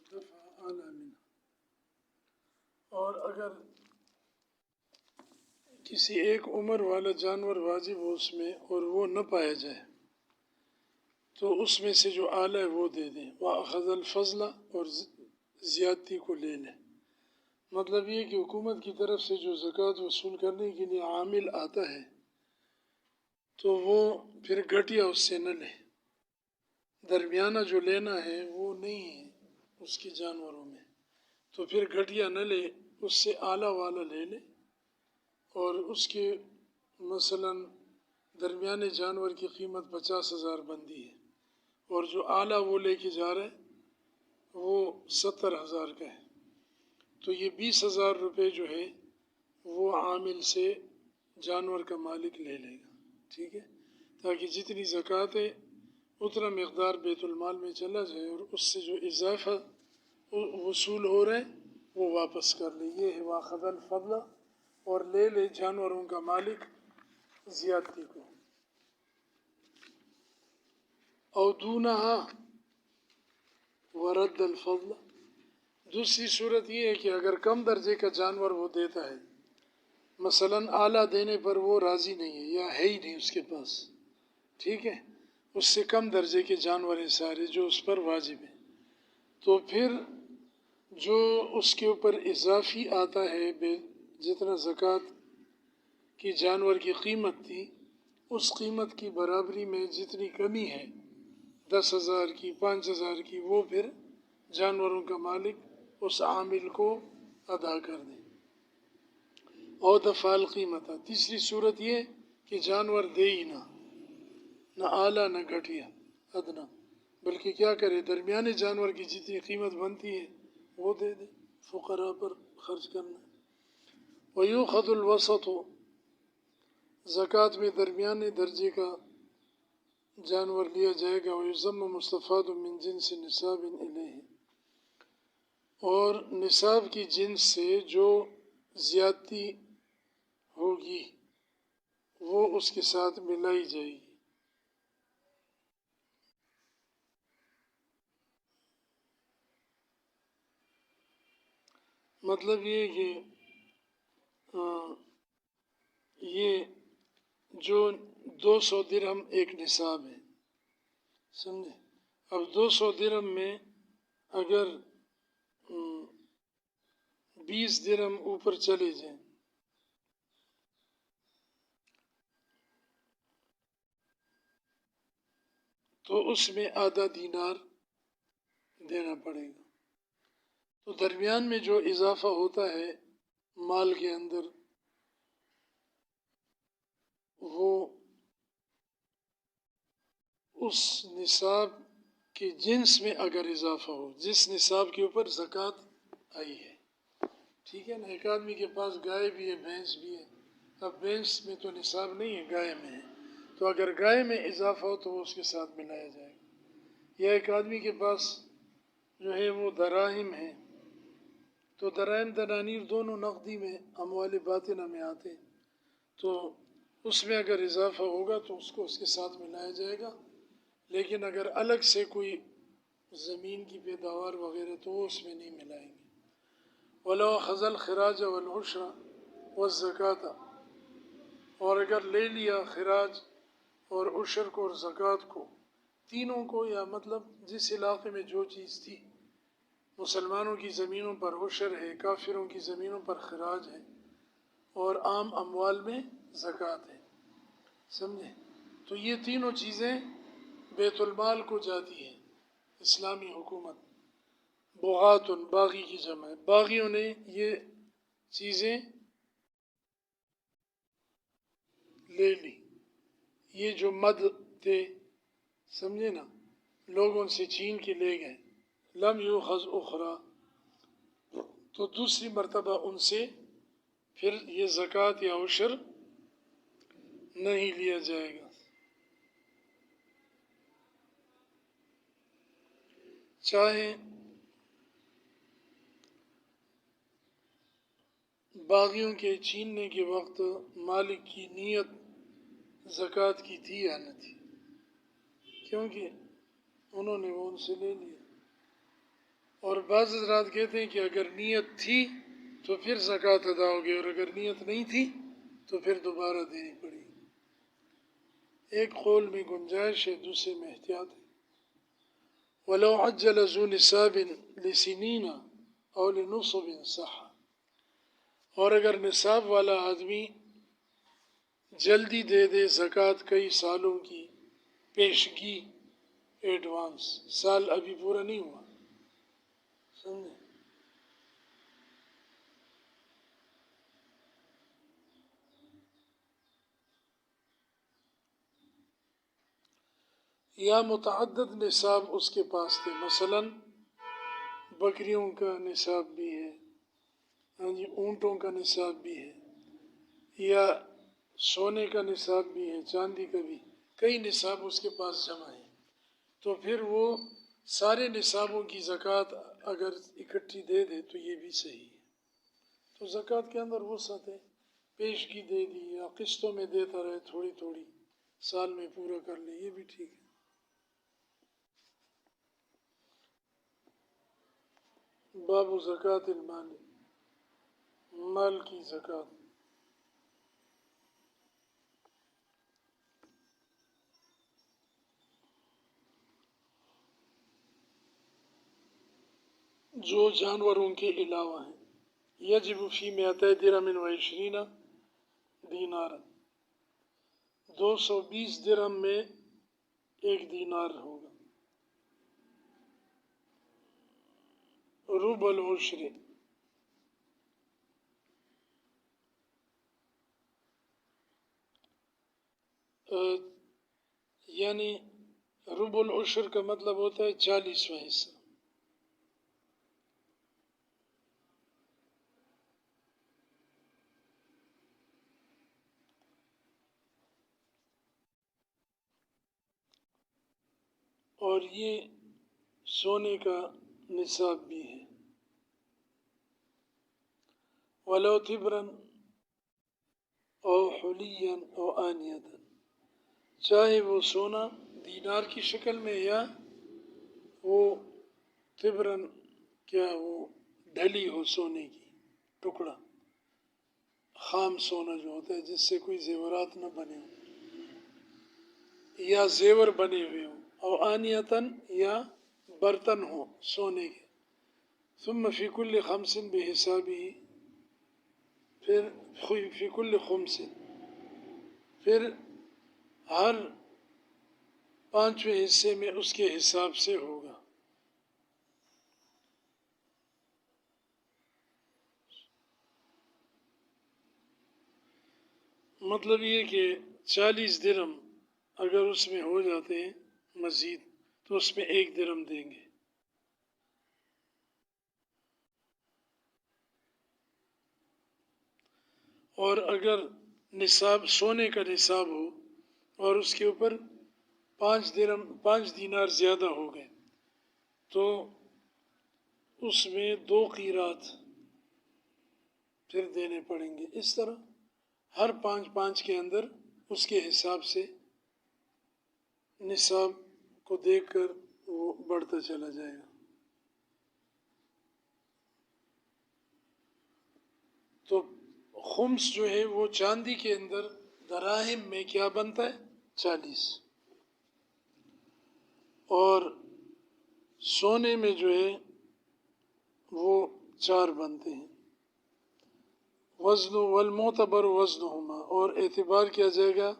دفع اعلی منها، اور اگر کسی ایک عمر والا جانور واجب ہو اس میں اور وہ نہ پایا جائے تو اس میں سے جو اعلیٰ ہے وہ دے دیں، وَأَخَذَ الْفَضْلَ، اور زیادتی کو لے لیں۔ مطلب یہ کہ حکومت کی طرف سے جو زکوٰۃ وصول کرنے کے لیے عامل آتا ہے تو وہ پھر گھٹیا اس سے نہ لے، درمیانہ جو لینا ہے وہ نہیں ہے اس کے جانوروں میں، تو پھر گھٹیا نہ لے، اس سے اعلیٰ والا لے لے، اور اس کے مثلاً درمیانے جانور کی قیمت 50,000 بندی ہے اور جو اعلیٰ وہ لے کے جا رہے ہیں وہ 70,000 کا ہے، تو یہ 20,000 روپے جو ہے وہ عامل سے جانور کا مالک لے لے گا، ٹھیک ہے، تاکہ جتنی زکوٰۃ ہے اتنا مقدار بیت المال میں چلا جائے اور اس سے جو اضافہ وصول ہو رہا ہے وہ واپس کر لے۔ یہ ہے واخذ الفضل، اور لے لے جانوروں کا مالک زیادتی کو۔ او دونہا ورد الفضل، دوسری صورت یہ ہے کہ اگر کم درجے کا جانور وہ دیتا ہے، مثلاً اعلیٰ دینے پر وہ راضی نہیں ہے یا ہے ہی نہیں اس کے پاس، ٹھیک ہے، اس سے کم درجے کے جانور ہیں سارے جو اس پر واجب ہیں، تو پھر جو اس کے اوپر اضافی آتا ہے جتنا زکوٰۃ کی جانور کی قیمت تھی اس قیمت کی برابری میں جتنی کمی ہے 10,000 کی 5,000 کی، وہ پھر جانوروں کا مالک اس عامل کو ادا کر دے۔ اور دفع القیمت، تیسری صورت یہ کہ جانور دے ہی نہ اعلیٰ نہ گھٹیا ادنا، بلکہ کیا کرے درمیانے جانور کی جتنی قیمت بنتی ہے وہ دے دے، فقراء پر خرچ کرنا۔ وَيُؤْخَذُ الْوَسَطُ، زکوٰۃ میں درمیانے درجے کا جانور لیا جائے گا، وَيُضَمُّ مُسْتَفَادٌ مِّن جِنْسِ نِصَابٍ إِلَيْهِ، اور نصاب کی جنس سے جو زیادتی ہوگی وہ اس کے ساتھ ملائی جائے گی۔ مطلب یہ کہ یہ جو 200 درہم ایک نصاب ہے، سمجھے، اب 200 درہم میں اگر 20 درہم اوپر چلے جائیں تو اس میں آدھا دینار دینا پڑے گا، تو درمیان میں جو اضافہ ہوتا ہے مال کے اندر وہ اس نصاب کے جنس میں اگر اضافہ ہو جس نصاب کے اوپر زکوٰۃ آئی ہے، ٹھیک ہے نا، ایک آدمی کے پاس گائے بھی ہے بھینس بھی ہے، اب بھینس میں تو نصاب نہیں ہے، گائے میں ہے، تو اگر گائے میں اضافہ ہو تو وہ اس کے ساتھ ملایا جائے گا، یا ایک آدمی کے پاس جو ہے وہ دراہم ہے، تو دراہم دنانیر دونوں نقدی میں اموال باطنہ میں آتے، تو اس میں اگر اضافہ ہوگا تو اس کو اس کے ساتھ ملایا جائے گا، لیکن اگر الگ سے کوئی زمین کی پیداوار وغیرہ تو وہ اس میں نہیں ملائیں گے۔ وَلَوْ أَخَذَ الْخِرَاجَ وَالْعُشْرَ وَالزَّكَاةَ، اور اگر لے لیا خراج اور عشر کو اور زکوٰۃ کو، تینوں کو، یا مطلب جس علاقے میں جو چیز تھی، مسلمانوں کی زمینوں پر عشر ہے، کافروں کی زمینوں پر خراج ہے، اور عام اموال میں زکوٰۃ ہے، سمجھے، تو یہ تینوں چیزیں بیت المال کو جاتی ہیں۔ اسلامی حکومت بغاتن، باغی کی جمع ہے، باغیوں نے یہ چیزیں لے لی، یہ جو مد تھے، سمجھے نا، لوگوں سے چھین کے لے گئے، لم یؤخذ اخرى، تو دوسری مرتبہ ان سے پھر یہ زکوٰۃ یا عشر نہیں لیا جائے گا۔ چاہے باغیوں کے چھیننے کے وقت مالک کی نیت زکوٰۃ کی تھی یا نہ تھی، کیونکہ انہوں نے وہ ان سے لے لیا، اور بعض حضرات کہتے ہیں کہ اگر نیت تھی تو پھر زکوٰۃ ادا ہوگی، اور اگر نیت نہیں تھی تو پھر دوبارہ دینی پڑے گی۔ ایک قول میں گنجائش ہے، دوسرے میں احتیاط ہے۔ وَلَوْ عَجَّلَ ذُو نِصَابٍ لِسِنِينَ أَوْ لِنُصُبٍ صح، اور اگر نصاب والا آدمی جلدی دے دے زکوٰۃ کئی سالوں کی پیشگی، ایڈوانس، سال ابھی پورا نہیں ہوا، سمجھے؟ یا متعدد نصاب اس کے پاس تھے، مثلاً بکریوں کا نصاب بھی ہے، ہاں جی، اونٹوں کا نصاب بھی ہے، یا سونے کا نصاب بھی ہے، چاندی کا بھی، کئی نصاب اس کے پاس جمع ہیں، تو پھر وہ سارے نصابوں کی زکوٰۃ اگر اکٹھی دے دے تو یہ بھی صحیح ہے۔ تو زکوٰۃ کے اندر وسعت ہے، پیشگی دے دی یا قسطوں میں دیتا رہے تھوڑی تھوڑی، سال میں پورا کر لے، یہ بھی ٹھیک ہے۔ باب زکوٰۃ المال، مال کی زکوٰۃ۔ جو جانوروں کے علاوہ ہیں، یجب فی 200 درہم و 20 دینار، 220 درہم میں 1 دینار ہوگا، ربع العشر، یعنی ربع العشر کا مطلب ہوتا ہے 40واں حصہ۔ اور یہ سونے کا نصاب بھی ہے۔ وَلَوْ تِبْرًا أَوْ حُلِيًّا أَوْ آنِيَةً، چاہے وہ سونا دینار کی شکل میں یا وہ تبرن، کیا وہ ڈھلی ہو سونے کی ٹکڑا، خام سونا جو ہوتا ہے جس سے کوئی زیورات نہ بنے ہوں یا زیور بنے ہوئے ہوں، او آنیتاً یا برتن ہوں سونے کے، ثم فی کل خمس بحسابہ، پھر فی کل خمس، پھر ہر 5ویں حصے میں اس کے حساب سے ہوگا۔ مطلب یہ کہ 40 درہم اگر اس میں ہو جاتے ہیں مزید تو اس میں 1 درہم دیں گے۔ اور اگر نصاب سونے کا نصاب ہو اور اس کے اوپر 5 دینار زیادہ ہو گئے تو اس میں 2 قیرات پھر دینے پڑیں گے۔ اس طرح ہر 5 کے اندر اس کے حساب سے نصاب کو دیکھ کر وہ بڑھتا چلا جائے گا۔ تو خمس جو ہے وہ چاندی کے اندر دراہم میں کیا بنتا ہے؟ 40، اور سونے میں جو ہے وہ 4 بنتے ہیں۔ وزن والمعتبر وزنہما، اور اعتبار کیا جائے گا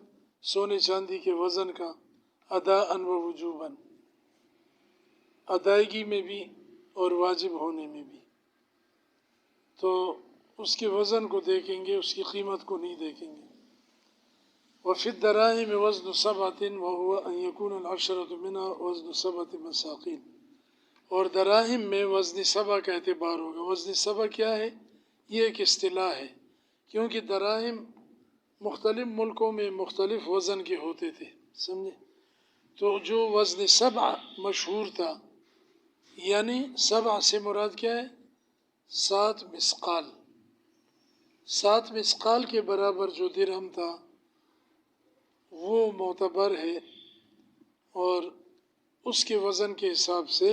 سونے چاندی کے وزن کا، اداء و وجوباً، ادائیگی میں بھی اور واجب ہونے میں بھی۔ تو اس کے وزن کو دیکھیں گے، اس کی قیمت کو نہیں دیکھیں گے۔ وفی الدراہم وزن 7 وهو ان يكون العشرة منها وزن 7 مساقین، اور دراہم میں وزن 7 کا اعتبار ہوگا۔ وزن 7 کیا ہے؟ یہ ایک اصطلاح ہے، کیونکہ دراہم مختلف ملکوں میں مختلف وزن کے ہوتے تھے، سمجھے؟ تو جو وزن 7 مشہور تھا، یعنی 7 سے مراد کیا ہے؟ 7 مثقال، 7 مثقال کے برابر جو درہم تھا وہ معتبر ہے، اور اس کے وزن کے حساب سے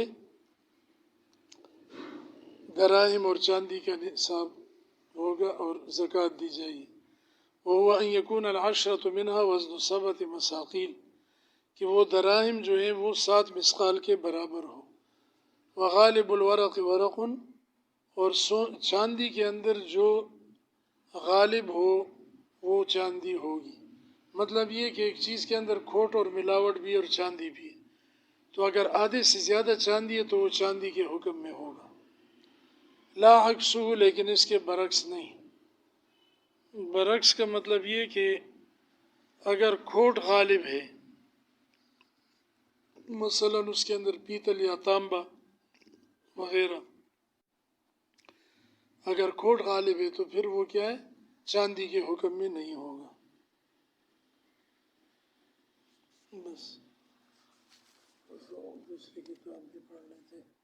دراہم اور چاندی کا نصاب ہوگا اور زکوٰۃ دی جائے گی۔ وہو ان یکون العشرۃ منہا وزن 7 مساقیل، کہ وہ دراہم جو ہیں وہ 7 مثقال کے برابر ہو۔ وغالب الورق ورق، اور چاندی کے اندر جو غالب ہو وہ چاندی ہوگی۔ مطلب یہ کہ ایک چیز کے اندر کھوٹ اور ملاوٹ بھی اور چاندی بھی ہے، تو اگر آدھے سے زیادہ چاندی ہے تو وہ چاندی کے حکم میں ہوگا۔ لا عکسہ، لیکن اس کے برعکس نہیں۔ برعکس کا مطلب یہ کہ اگر کھوٹ غالب ہے، مثلا اس کے اندر پیتل یا تانبا وغیرہ، اگر کھوٹ غالب ہے تو پھر وہ کیا ہے، چاندی کے حکم میں نہیں ہوگا۔ بس دوسری کتاب بھی پڑھ لیتے ہیں۔